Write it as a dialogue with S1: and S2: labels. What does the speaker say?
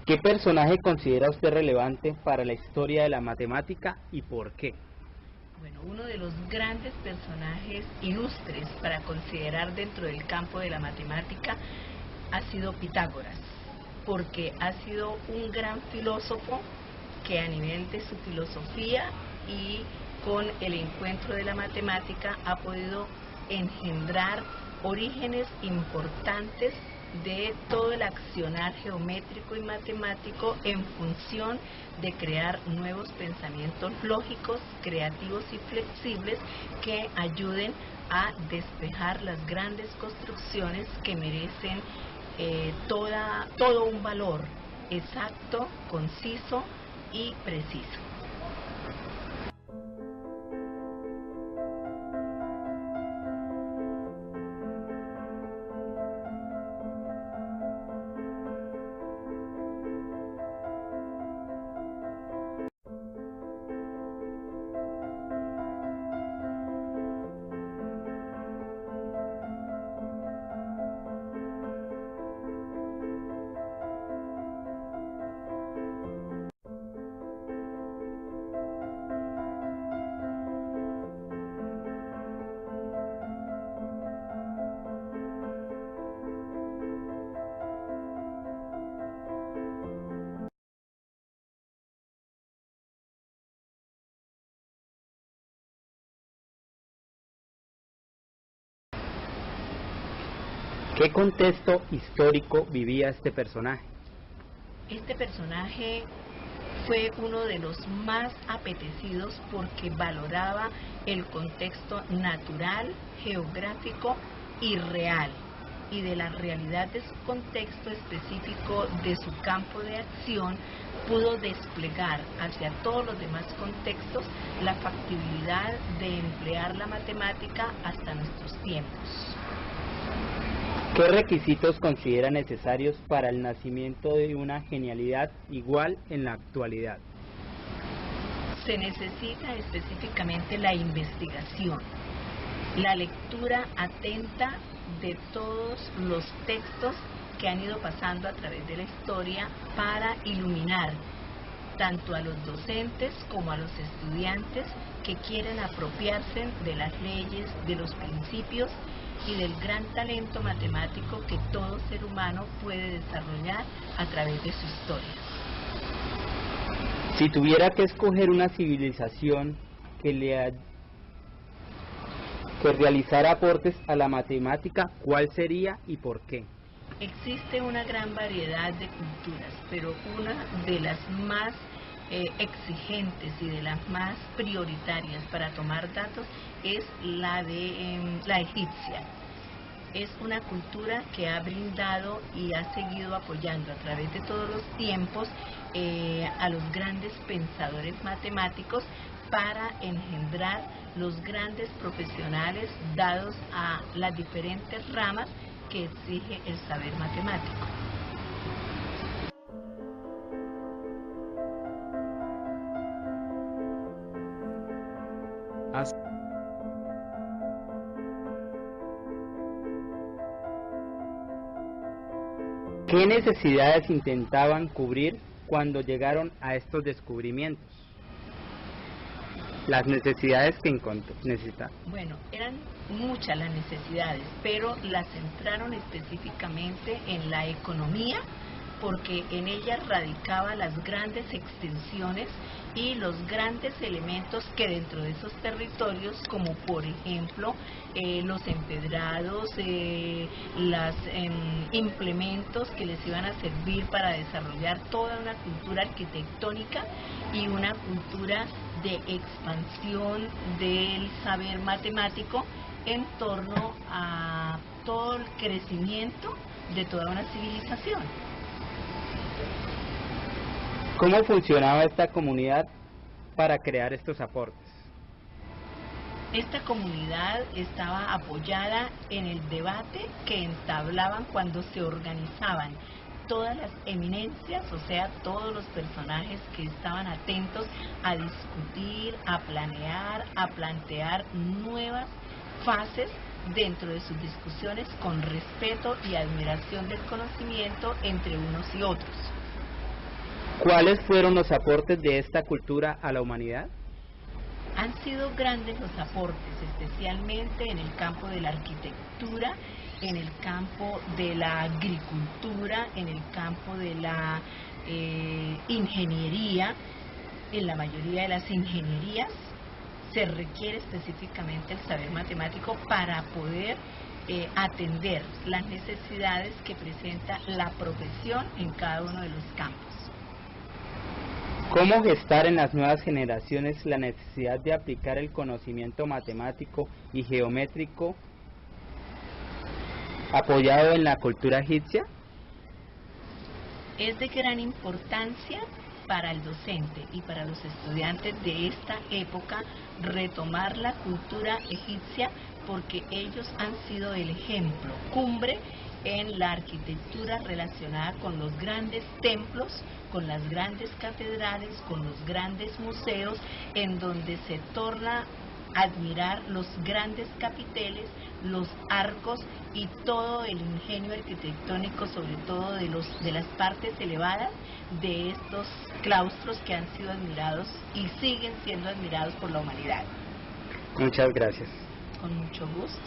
S1: ¿Qué personaje considera usted relevante para la historia de la matemática y por qué?
S2: Bueno, uno de los grandes personajes ilustres para considerar dentro del campo de la matemática ha sido Pitágoras, porque ha sido un gran filósofo que a nivel de su filosofía y con el encuentro de la matemática ha podido engendrar orígenes importantes de todo el accionar geométrico y matemático en función de crear nuevos pensamientos lógicos, creativos y flexibles que ayuden a despejar las grandes construcciones que merecen todo un valor exacto, conciso y preciso.
S1: ¿Qué contexto histórico vivía este personaje?
S2: Este personaje fue uno de los más apetecidos porque valoraba el contexto natural, geográfico y real, y de la realidad de su contexto específico, de su campo de acción, pudo desplegar hacia todos los demás contextos la factibilidad de emplear la matemática hasta nuestros tiempos.
S1: ¿Qué requisitos considera necesarios para el nacimiento de una genialidad igual en la actualidad?
S2: Se necesita específicamente la investigación, la lectura atenta de todos los textos que han ido pasando a través de la historia para iluminar tanto a los docentes como a los estudiantes que quieren apropiarse de las leyes, de los principios y del gran talento matemático que todo ser humano puede desarrollar a través de su historia.
S1: Si tuviera que escoger una civilización que realizara aportes a la matemática, ¿cuál sería y por qué?
S2: Existe una gran variedad de culturas, pero una de las más exigentes y de las más prioritarias para tomar datos es la egipcia. Es una cultura que ha brindado y ha seguido apoyando a través de todos los tiempos a los grandes pensadores matemáticos para engendrar los grandes profesionales dados a las diferentes ramas que exige el saber matemático.
S1: ¿Qué necesidades intentaban cubrir cuando llegaron a estos descubrimientos? Las necesidades que necesitaban.
S2: Bueno, eran muchas las necesidades, pero las centraron específicamente en la economía, porque en ella radicaban las grandes extensiones y los grandes elementos que dentro de esos territorios, como por ejemplo los empedrados, los implementos que les iban a servir para desarrollar toda una cultura arquitectónica y una cultura de expansión del saber matemático en torno a todo el crecimiento de toda una civilización.
S1: ¿Cómo funcionaba esta comunidad para crear estos aportes?
S2: Esta comunidad estaba apoyada en el debate que entablaban cuando se organizaban todas las eminencias, o sea, todos los personajes que estaban atentos a discutir, a planear, a plantear nuevas fases dentro de sus discusiones con respeto y admiración del conocimiento entre unos y otros.
S1: ¿Cuáles fueron los aportes de esta cultura a la humanidad?
S2: Han sido grandes los aportes, especialmente en el campo de la arquitectura, en el campo de la agricultura, en el campo de la ingeniería. En la mayoría de las ingenierías se requiere específicamente el saber matemático para poder atender las necesidades que presenta la profesión en cada uno de los campos.
S1: ¿Cómo gestar en las nuevas generaciones la necesidad de aplicar el conocimiento matemático y geométrico apoyado en la cultura egipcia?
S2: Es de gran importancia para el docente y para los estudiantes de esta época retomar la cultura egipcia, porque ellos han sido el ejemplo cumbre en la arquitectura relacionada con los grandes templos, con las grandes catedrales, con los grandes museos, en donde se torna a admirar los grandes capiteles, los arcos y todo el ingenio arquitectónico, sobre todo de las partes elevadas de estos claustros que han sido admirados y siguen siendo admirados por la humanidad.
S1: Muchas gracias.
S2: Con mucho gusto.